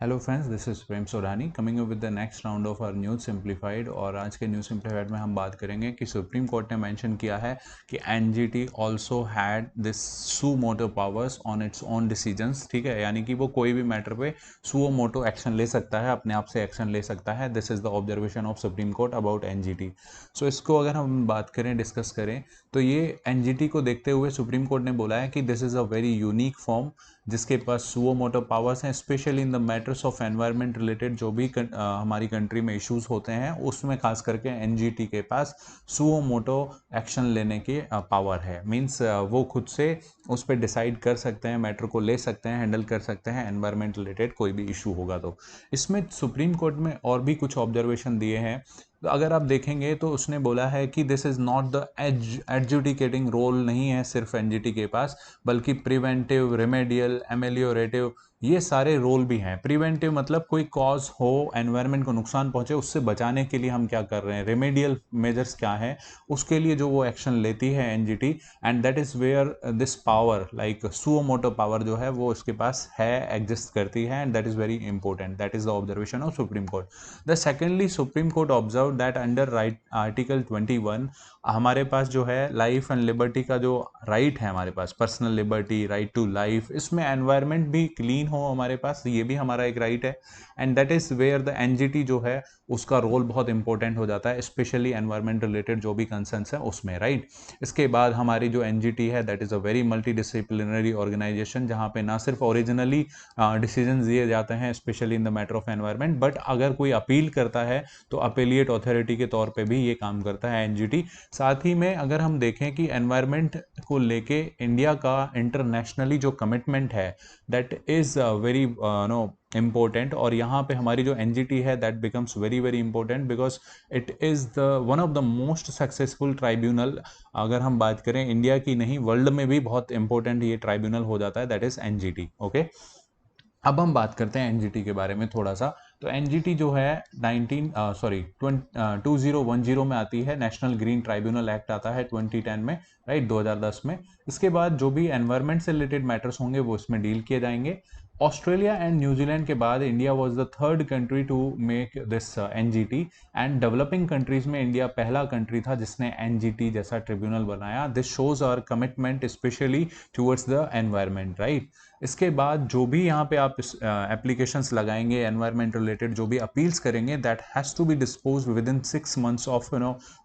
Hello friends, this is Prem Sodani coming up with the next round of our news simplified. और आज के news simplified में हम बात करेंगे कि सुप्रीम कोर्ट ने मेंशन किया है कि NGT also had this suo motu powers on its own decisions. ठीक है, यानी कि वो कोई भी मैटर पे सुओ मोटो एक्शन ले सकता है, अपने आप से एक्शन ले सकता है। This is the observation of Supreme Court about NGT. So इसको अगर हम बात करें, डिस्कस करें, तो ये एनजीटी को देखते हुए सुप्रीम कोर्ट ने बोला है कि this is a very unique form जिसके पास सुओ मोटो पावर्स हैं, specially in the matters of environment related जो भी हमारी कंट्री में इश्यूज होते हैं उसमें खास करके एनजीटी के पास सुओ मोटो एक्शन लेने की पावर है। मींस वो खुद से उस पर डिसाइड कर सकते हैं, मैटर को ले सकते हैं, हैंडल कर सकते हैं एनवायरनमेंट रिलेटेड कोई भी इशू होगा तो। इसमें सुप्रीम कोर्ट में और भी कुछ ऑब्जर्वेशन दिए हैं। तो अगर आप देखेंगे तो उसने बोला है कि this is not the adjudicating role नहीं है सिर्फ एनजीटी के पास, बल्कि प्रिवेंटिव, रेमेडियल, एमेलियोरेटिव, ये सारे रोल भी हैं। प्रिवेंटिव मतलब कोई कॉज हो, एनवायरनमेंट को नुकसान पहुंचे, उससे बचाने के लिए हम क्या कर रहे हैं, रेमेडियल मेजर्स क्या है, उसके लिए जो वो एक्शन लेती है NGT. And that is where this power like suo motu power जो है वो उसके पास है, एग्जिस्ट करती है। And that is very important, that is the observation of Supreme Court. The secondly Supreme Court observe that under right article 21 हमारे पास जो है लाइफ एंड लिबर्टी का जो राइट है, हमारे पास personal liberty, right to life, इसमें एनवायरनमेंट भी क्लीन हो हमारे पास, ये भी हमारा एक राइट है। And that is where the NGT जो है उसका रोल बहुत इंपॉर्टेंट हो जाता है, स्पेशली एनवायरनमेंट रिलेटेड जो भी कंसर्न्स है उसमें, राइट। इसके बाद हमारी जो एनजीटी है that is a very multi disciplinary organisation, जहाँ पे ना सिर्फ ओरिजिनली डिसीजन दिए जाते हैं specially in the matter of environment, but अगर कोई अपील करता है तो अपीलिएट अथॉरिटी के तौर पे भी ये काम करता है एनजीटी। साथ ही में अगर हम देखें कि एनवायरनमेंट को लेके इंडिया का इंटरनेशनली जो कमिटमेंट है that is very know important. और यहाँ पे हमारी जो एनजीटी है that becomes very very important because it is the one of the most successful tribunal. अगर हम बात करें इंडिया की नहीं, वर्ल्ड में भी बहुत इंपॉर्टेंट ये ट्राइब्यूनल हो जाता है, दैट इज़ एनजीटी। ओके, अब हम बात करते हैं एनजीटी के बारे में थोड़ा सा। तो एनजीटी जो है 2010 में आती है, नेशनल ग्रीन ट्राइब्यूनल एक्ट आता है 2010 में, राइट, 2010 में। इसके बाद जो भी एनवायरनमेंट से रिलेटेड मैटर्स होंगे वो इसमें डील किए जाएंगे। ऑस्ट्रेलिया एंड न्यूजीलैंड के बाद India was the third country to make this NGT. And developing countries में इंडिया पहला कंट्री था जिसने एनजीटी जैसा ट्रिब्यूनल बनाया। This shows our commitment specially towards the environment, right. इसके बाद जो भी यहाँ पे आप एप्लीकेशंस लगाएंगे एनवायरनमेंट रिलेटेड, जो भी अपील्स करेंगे, that has to be dispose within 6 months of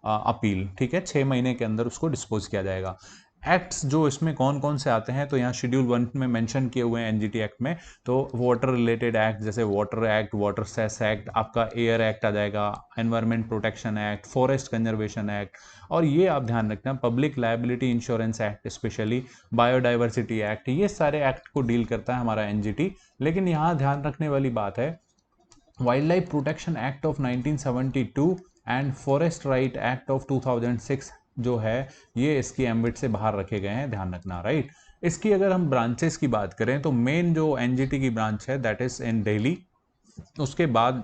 appeal. ठीक है, 6 महीने के अंदर उसको डिस्पोज किया जाएगा। एक्ट्स जो इसमें कौन कौन से आते हैं, तो यहाँ शेड्यूल 1 में मेंशन किए हुए हैं एनजीटी एक्ट में। तो वाटर रिलेटेड एक्ट जैसे water act, water cess act, आपका एयर एक्ट आ जाएगा, environment protection act, forest conservation act, और ये आप ध्यान रखना public liability insurance act, specially biodiversity act, ये सारे एक्ट को डील करता है हमारा एनजीटी। लेकिन यहाँ ध्यान रखने वाली बात है, wild life protection act of 1972 and forest right act of 2006 जो है ये इसकी एम्बिट से बाहर रखे गए हैं, ध्यान रखना, राइट। इसकी अगर हम ब्रांचेस की बात करें तो मेन जो एनजीटी की ब्रांच है दैट इज इन दिल्ली। उसके बाद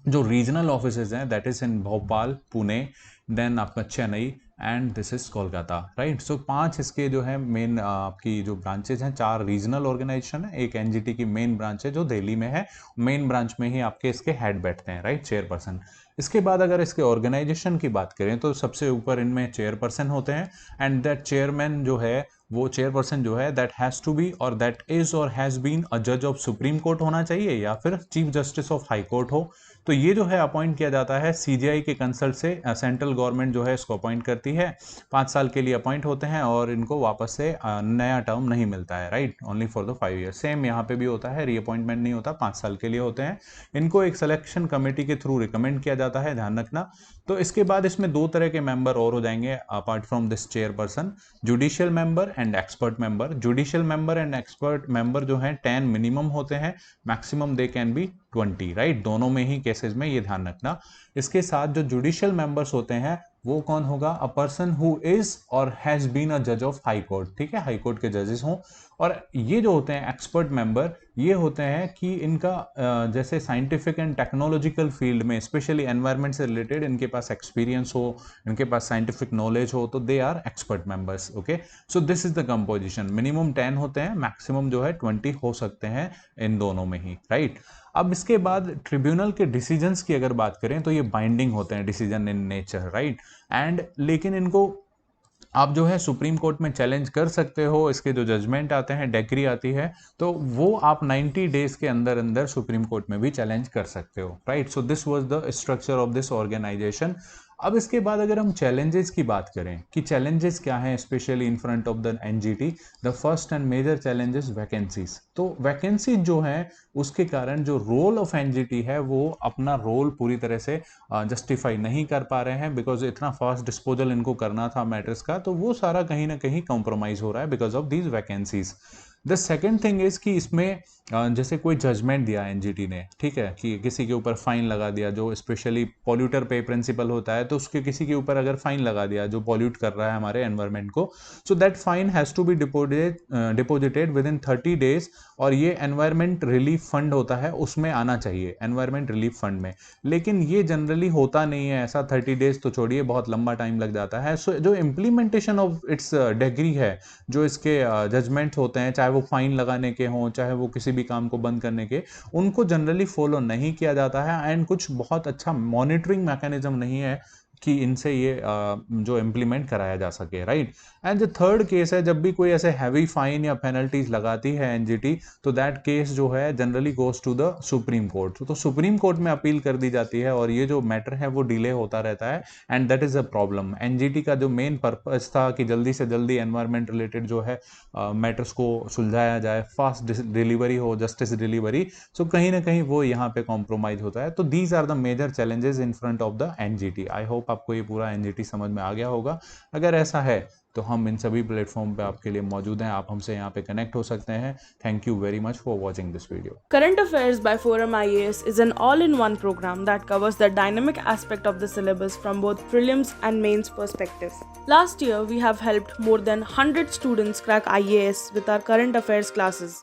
जो रीजनल ऑफिसेज हैं that is in Bhopal, Pune, then आपका Chennai and this is Kolkata, right. So 5 इसके जो है मेन आपकी जो ब्रांचेज हैं, 4 रीजनल ऑर्गेनाइजेशन है, एक एनजीटी की मेन ब्रांच है जो दिल्ली में है। मेन ब्रांच में ही आपके इसके हेड बैठते हैं, राइट, चेयरपर्सन। इसके बाद अगर इसके ऑर्गेनाइजेशन की बात करें तो सबसे ऊपर इनमें चेयरपर्सन होते हैं। एंड दैट चेयरमैन जो है, वो चेयरपर्सन जो है दैट हैज़ टू बी और दैट इज और हैज़ बीन अ जज ऑफ सुप्रीम कोर्ट होना चाहिए या फिर chief justice of high court हो। तो ये जो है अपॉइंट किया जाता है सीजीआई के कंसल्ट से। सेंट्रल गवर्नमेंट जो है इसको अपॉइंट करती है, 5 साल के लिए अपॉइंट होते हैं और इनको वापस से नया टर्म नहीं मिलता है, right, only for the 5 years। Same यहाँ पे भी होता है, रीअपॉइंटमेंट नहीं होता, 5 साल के लिए होते हैं। इनको एक सिलेक्शन कमेटी के थ्रू रिकमेंड किया जाता है, ध्यान रखना। तो इसके बाद इसमें 2 तरह के मेंबर और हो जाएंगे apart from this chairperson, judicial member and expert member. Judicial member and expert member जो है 10 मिनिमम होते हैं, maximum they can be 20, right, दोनों में ही केसेस में, ये ध्यान रखना। इसके साथ जो जुडिशियल मेंबर्स होते हैं वो कौन होगा? अ पर्सन हु इज और हैज बीन अ जज ऑफ हाई कोर्ट, ठीक है, हाई कोर्ट के जजेस हों। और ये जो होते हैं एक्सपर्ट मेंबर, ये होते हैं कि इनका जैसे साइंटिफिक एंड टेक्नोलॉजिकल फील्ड में स्पेशली एनवायरनमेंट से रिलेटेड इनके पास एक्सपीरियंस हो, इनके पास साइंटिफिक नॉलेज हो, तो they are expert members. Okay, so this is the composition. Minimum 10 होते हैं, मैक्सिमम जो है 20 हो सकते हैं इन दोनों में ही, राइट। अब इसके बाद ट्रिब्यूनल के डिसीजंस की अगर बात करें तो ये बाइंडिंग होते हैं decision in nature, right. And लेकिन इनको आप जो है सुप्रीम कोर्ट में चैलेंज कर सकते हो, इसके जो जजमेंट आते हैं, डिक्री आती है, तो वो आप 90 डेज के अंदर अंदर सुप्रीम कोर्ट में भी चैलेंज कर सकते हो, right. So this was the structure of this organisation. अब इसके बाद अगर हम चैलेंजेस की बात करें कि चैलेंजेस क्या हैं specially in front of the NGT, the first and major challenges vacancies. तो वैकेंसी जो है उसके कारण जो रोल ऑफ एनजीटी है वो अपना रोल पूरी तरह से जस्टिफाई नहीं कर पा रहे हैं, बिकॉज इतना फास्ट डिस्पोजल इनको करना था मैटर्स का, तो वो सारा कहीं ना कहीं कॉम्प्रोमाइज हो रहा है because of these vacancies. The second thing is कि इसमें जैसे कोई जजमेंट दिया एनजीटी ने, ठीक है, कि किसी के ऊपर फाइन लगा दिया, जो स्पेशली पॉल्यूटर पे प्रिंसिपल होता है, तो उसके किसी के ऊपर अगर फाइन लगा दिया जो पॉल्यूट कर रहा है हमारे एनवायरमेंट को, so that fine has to be deposited within 30 days. और ये एनवायरमेंट रिलीफ फंड होता है उसमें आना चाहिए, एनवायरमेंट रिलीफ फंड में। लेकिन ये जनरली होता नहीं है ऐसा, 30 डेज तो छोड़िए, बहुत लंबा टाइम लग जाता है। सो जो इम्प्लीमेंटेशन ऑफ इट्स डिग्री है, जो इसके जजमेंट होते हैं, चाहे वो फाइन लगाने के हों, चाहे वो किसी भी काम को बंद करने के, उनको जनरली फॉलो नहीं किया जाता है। एंड कुछ बहुत अच्छा मॉनिटरिंग मैकेनिज्म नहीं है कि इनसे ये जो इम्प्लीमेंट कराया जा सके, राइट। एंड जो थर्ड केस है, जब भी कोई ऐसे हैवी फाइन या पेनल्टीज लगाती है एनजीटी, तो दैट केस जो है generally goes to the Supreme Court. तो सुप्रीम कोर्ट में अपील कर दी जाती है और ये जो मैटर है वो डिले होता रहता है, and that is a problem. NGT का जो मेन पर्पज था कि जल्दी से जल्दी एनवायरमेंट रिलेटेड जो है मैटर्स को सुलझाया जाए, फास्ट डिलीवरी हो, जस्टिस डिलीवरी, सो कहीं ना कहीं वो यहाँ पे कॉम्प्रोमाइज होता है। तो these are the major challenges in front of the NGT. I hope आपको ये पूरा एनजीटी समझ में आ गया होगा। अगर ऐसा है तो हम इन सभी प्लेटफॉर्म पे आपके लिए मौजूद हैं, आप हमसे यहाँ पे कनेक्ट हो सकते हैं। Thank you very much for watching this video. Current Affairs by Forum IAS is an all-in-one program that covers the dynamic aspect of the syllabus from both prelims and mains perspective. Last year, we have helped more than 100 students crack IAS with our current affairs classes.